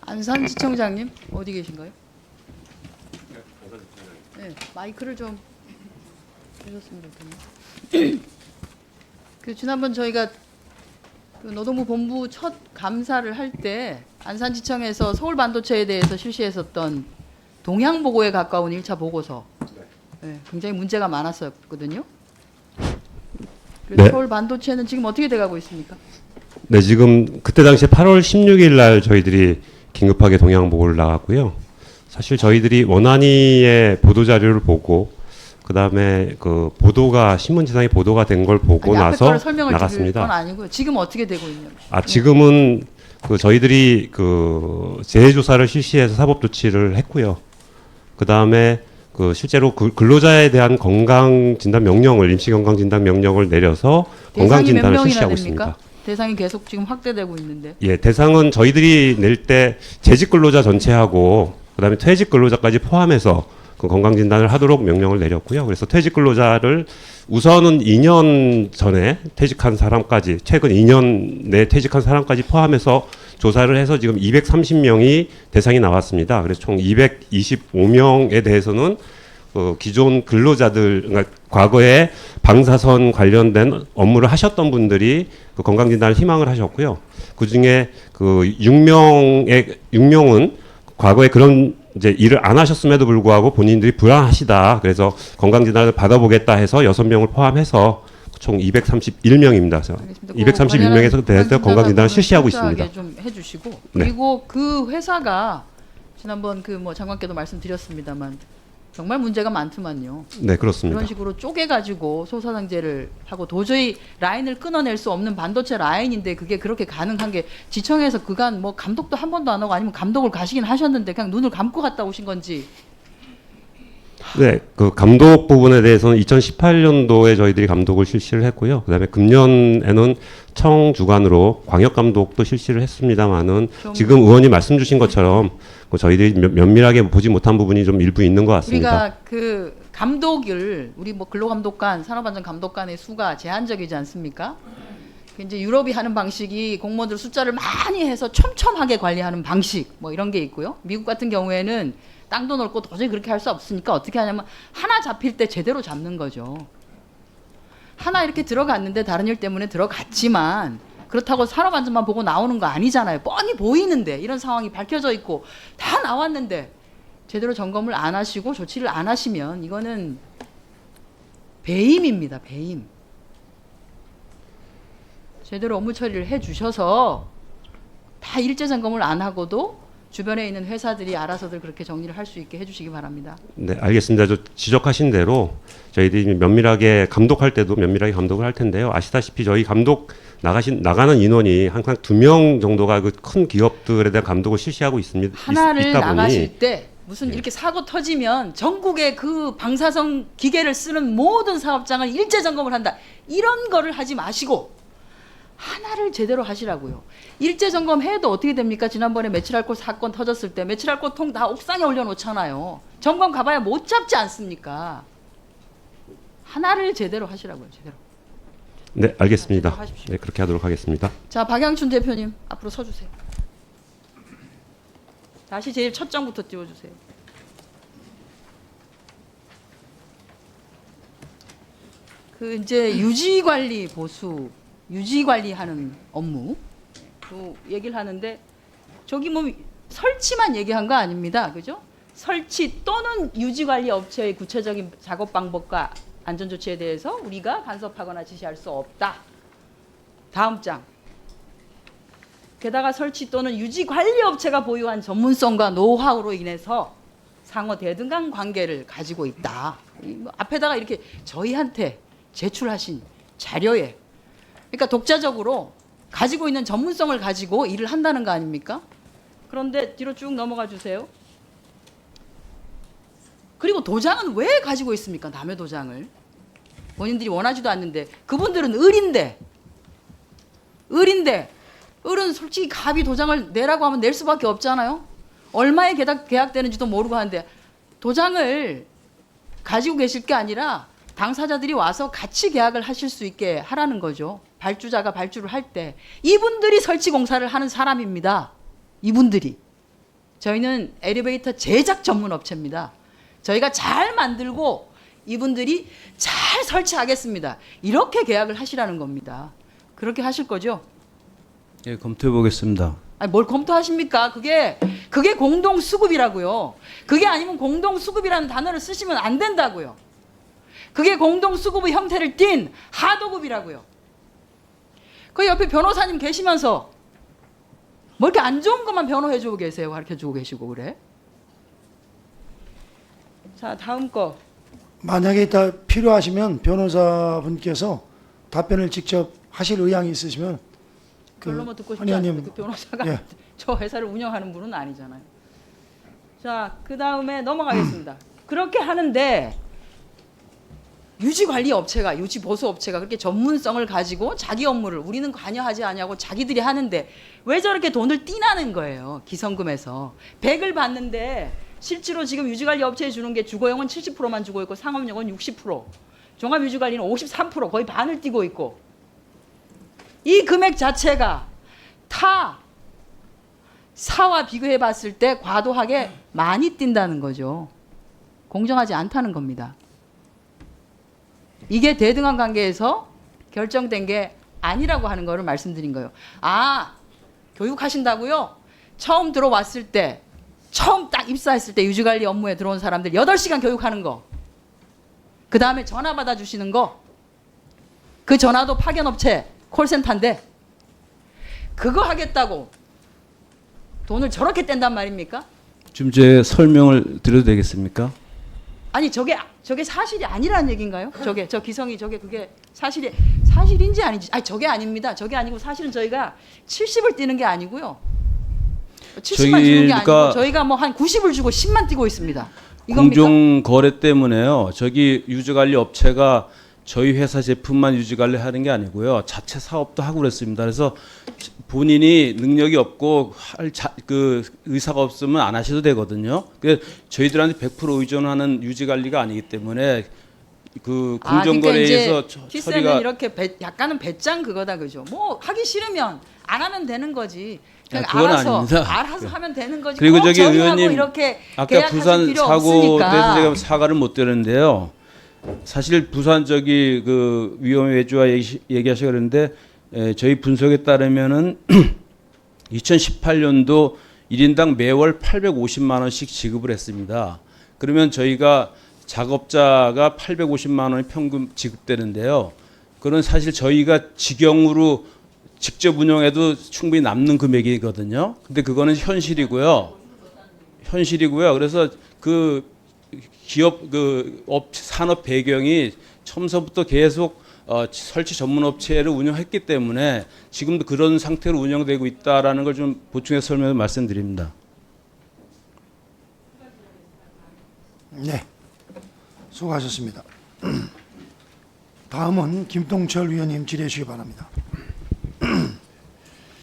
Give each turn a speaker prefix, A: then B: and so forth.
A: 안산지청장님 어디 계신가요? 네, 마이크를 좀 주셨으면 좋겠네요. 그 지난번 저희가 그 노동부 본부 첫 감사를 할 때 안산지청에서 서울반도체에 대해서 실시했었던 동향 보고에 가까운 1차 보고서, 네, 굉장히 문제가 많았었거든요.
B: 네.
A: 서울 반도체는 지금 어떻게 돼가고 있습니까?
B: 네, 지금 그때 당시에 8월 16일 날 저희들이 긴급하게 동향 보고를 나갔고요. 사실 저희들이 원안위의 보도 자료를 보고 그다음에 그 보도가 신문지상에 보도가 된 걸 보고
A: 아니, 앞에
B: 나서
A: 거를 설명을 드릴 건
B: 나갔습니다.
A: 아니고요. 지금 어떻게 되고 있냐고.
B: 지금은 그 저희들이 그 재해 조사를 실시해서 사법 조치를 했고요. 그다음에 그 실제로 그 근로자에 대한 건강 진단 명령을 임시 건강 진단 명령을 내려서 건강
A: 대상이 몇
B: 진단을
A: 명이나
B: 실시하고
A: 됩니까?
B: 있습니다.
A: 대상이 계속 지금 확대되고 있는데.
B: 예, 대상은 저희들이 낼 때 재직 근로자 전체하고 그다음에 퇴직 근로자까지 포함해서 그 건강 진단을 하도록 명령을 내렸고요. 그래서 퇴직 근로자를 우선은 2년 전에 퇴직한 사람까지, 최근 2년 내에 퇴직한 사람까지 포함해서 조사를 해서 지금 230명이 대상이 나왔습니다. 그래서 총 225명에 대해서는 기존 근로자들, 그러니까 과거에 방사선 관련된 업무를 하셨던 분들이 그 건강진단을 희망을 하셨고요. 그 중에 그 6명은 과거에 그런 이제 일을 안 하셨음에도 불구하고 본인들이 불안하시다. 그래서 건강진단을 받아보겠다 해서 6명을 포함해서 총 231명입니다. 231명에서 대해서 건강진단을 실시하고 있습니다.
A: 좀 해주시고,
B: 네.
A: 그리고 그 회사가 지난번 그 뭐 장관께도 말씀드렸습니다만 정말 문제가 많더만요.
B: 네, 그렇습니다.
A: 그런 식으로 쪼개가지고 소사상제를 하고 도저히 라인을 끊어낼 수 없는 반도체 라인인데 그게 그렇게 가능한 게 지청에서 그간 뭐 감독도 한 번도 안 하고 아니면 감독을 가시긴 하셨는데 그냥 눈을 감고 갔다 오신 건지.
B: 네, 그 감독 부분에 대해서는 2018년도에 저희들이 감독을 실시를 했고요. 그다음에 금년에는 청 주관으로 광역 감독도 실시를 했습니다만은 지금 의원이 말씀 주신 것처럼 저희들이 면밀하게 보지 못한 부분이 좀 일부 있는 것 같습니다.
A: 우리가 그 감독을 우리 뭐 근로감독관, 산업안전감독관의 수가 제한적이지 않습니까? 이제 유럽이 하는 방식이 공무원들 숫자를 많이 해서 촘촘하게 관리하는 방식 뭐 이런 게 있고요. 미국 같은 경우에는 땅도 넓고 도저히 그렇게 할 수 없으니까 어떻게 하냐면 하나 잡힐 때 제대로 잡는 거죠. 하나 이렇게 들어갔는데 다른 일 때문에 들어갔지만 그렇다고 산업안전만 보고 나오는 거 아니잖아요. 뻔히 보이는데 이런 상황이 밝혀져 있고 다 나왔는데 제대로 점검을 안 하시고 조치를 안 하시면 이거는 배임입니다. 배임. 제대로 업무 처리를 해 주셔서 다 일제 점검을 안 하고도 주변에 있는 회사들이 알아서들 그렇게 정리를 할 수 있게 해주시기 바랍니다.
B: 네, 알겠습니다. 저 지적하신 대로 저희들이 면밀하게 감독할 때도 면밀하게 감독을 할 텐데요. 아시다시피 저희 감독 나가는 인원이 항상 2명 정도가 그 큰 기업들에 대한 감독을 실시하고 있습니다.
A: 하나를
B: 있다 보니
A: 나가실 때 무슨 이렇게 사고 터지면 전국의 그 방사성 기계를 쓰는 모든 사업장을 일제 점검을 한다. 이런 거를 하지 마시고 하나를 제대로 하시라고요. 일제 점검해도 어떻게 됩니까? 지난번에 메칠알코올 사건 터졌을 때 메칠알코올 통 다 옥상에 올려놓잖아요. 점검 가봐야 못 잡지 않습니까? 하나를 제대로 하시라고요. 제대로.
B: 네, 알겠습니다.
A: 제대로 하십시오.
B: 네, 그렇게 하도록 하겠습니다.
A: 자, 박양춘 대표님 앞으로 서주세요. 다시 제일 첫 장부터 띄워주세요. 그 이제 유지관리 보수, 유지관리하는 업무 그 얘기를 하는데 저기 뭐 설치만 얘기한 거 아닙니다, 그죠? 설치 또는 유지관리 업체의 구체적인 작업 방법과 안전조치에 대해서 우리가 간섭하거나 지시할 수 없다. 다음 장. 게다가 설치 또는 유지관리 업체가 보유한 전문성과 노하우로 인해서 상호 대등한 관계를 가지고 있다. 뭐 앞에다가 이렇게 저희한테 제출하신 자료에 그러니까 독자적으로 가지고 있는 전문성을 가지고 일을 한다는 거 아닙니까? 그런데 뒤로 쭉 넘어가 주세요. 그리고 도장은 왜 가지고 있습니까? 남의 도장을. 본인들이 원하지도 않는데 그분들은 을은 솔직히 갑이 도장을 내라고 하면 낼 수밖에 없잖아요. 얼마에 계약되는지도 모르고 하는데 도장을 가지고 계실 게 아니라 당사자들이 와서 같이 계약을 하실 수 있게 하라는 거죠. 발주자가 발주를 할 때 이분들이 설치 공사를 하는 사람입니다. 이분들이 저희는 엘리베이터 제작 전문 업체입니다. 저희가 잘 만들고 이분들이 잘 설치하겠습니다. 이렇게 계약을 하시라는 겁니다. 그렇게 하실 거죠?
C: 예, 검토해 보겠습니다.
A: 아니, 뭘 검토하십니까? 그게 공동 수급이라고요. 그게 아니면 공동 수급이라는 단어를 쓰시면 안 된다고요. 그게 공동 수급의 형태를 띤 하도급이라고요. 그 옆에 변호사님 계시면서 뭐 이렇게 안 좋은 것만 변호해주고 계세요. 가르쳐주고 계시고 그래. 자, 다음 거.
D: 만약에 이따 필요하시면 변호사분께서 답변을 직접 하실 의향이 있으시면
A: 별로만 듣고 싶지
D: 한 의원님,
A: 않습니다. 그 변호사가
D: 예.
A: 저 회사를 운영하는 분은 아니잖아요. 자, 그 다음에 넘어가겠습니다. 그렇게 하는데 유지관리 업체가, 유지보수 업체가 그렇게 전문성을 가지고 자기 업무를 우리는 관여하지 않냐고 자기들이 하는데 왜 저렇게 돈을 띠나는 거예요. 기성금에서 100을 받는데 실제로 지금 유지관리 업체에 주는 게 주거용은 70%만 주고 있고 상업용은 60%, 종합유지관리는 53%, 거의 반을 띠고 있고, 이 금액 자체가 타 사와 비교해 봤을 때 과도하게 많이 뛴다는 거죠. 공정하지 않다는 겁니다. 이게 대등한 관계에서 결정된 게 아니라고 하는 거를 말씀드린 거예요. 아, 교육하신다고요? 처음 들어왔을 때, 처음 딱 입사했을 때 유지관리 업무에 들어온 사람들 8시간 교육하는 거. 그 다음에 전화 받아주시는 거. 그 전화도 파견업체 콜센터인데 그거 하겠다고 돈을 저렇게 뗀단 말입니까?
C: 좀 제 설명을 드려도 되겠습니까?
A: 아니 저게 사실이 아니라는 얘기인가요? 저 기성이 그게 사실인지 아닌지. 아니 저게 아닙니다. 저게 아니고 사실은 저희가 70을 뛰는 게 아니고요. 70만 주는 게 아니고 저희가 뭐 한 90을 주고 10만 뛰고 있습니다. 이겁니까?
C: 공정 거래 때문에요. 저기 유지관리 업체가 저희 회사 제품만 유지관리하는 게 아니고요. 자체 사업도 하고 그랬습니다. 그래서 본인이 능력이 없고 그 의사가 없으면 안 하셔도 되거든요. 그 저희들한테 100% 의존하는 유지관리가 아니기 때문에 그 공정거래에서
A: 키스는
C: 처리가
A: 이렇게 약간은 배짱 그거다 그죠? 뭐 하기 싫으면 안 하면 되는 거지. 그냥
C: 그건
A: 알아서
C: 아닙니다.
A: 하면 되는 거지.
C: 그리고
A: 꼭
C: 저기
A: 저희하고
C: 의원님
A: 이렇게
C: 아까
A: 계약하실
C: 부산
A: 필요
C: 사고
A: 없으니까.
C: 때도 제가 사과를 못 드렸는데요. 사실 부산 저기 그 위험 외주와 얘기하셔 그랬는데 저희 분석에 따르면은 2018년도 1인당 매월 850만 원씩 지급을 했습니다. 그러면 저희가 작업자가 850만 원이 평균 지급되는데요. 그건 사실 저희가 직영으로 직접 운영해도 충분히 남는 금액이거든요. 근데 그거는 현실이고요. 그래서 그 기업 그 산업 배경이 처음서부터 계속 설치 전문 업체를 운영했기 때문에 지금도 그런 상태로 운영되고 있다라는 걸 좀 보충해서 설명을 말씀드립니다.
D: 네, 수고하셨습니다. 다음은 김동철 위원님 질의해 주시기 바랍니다.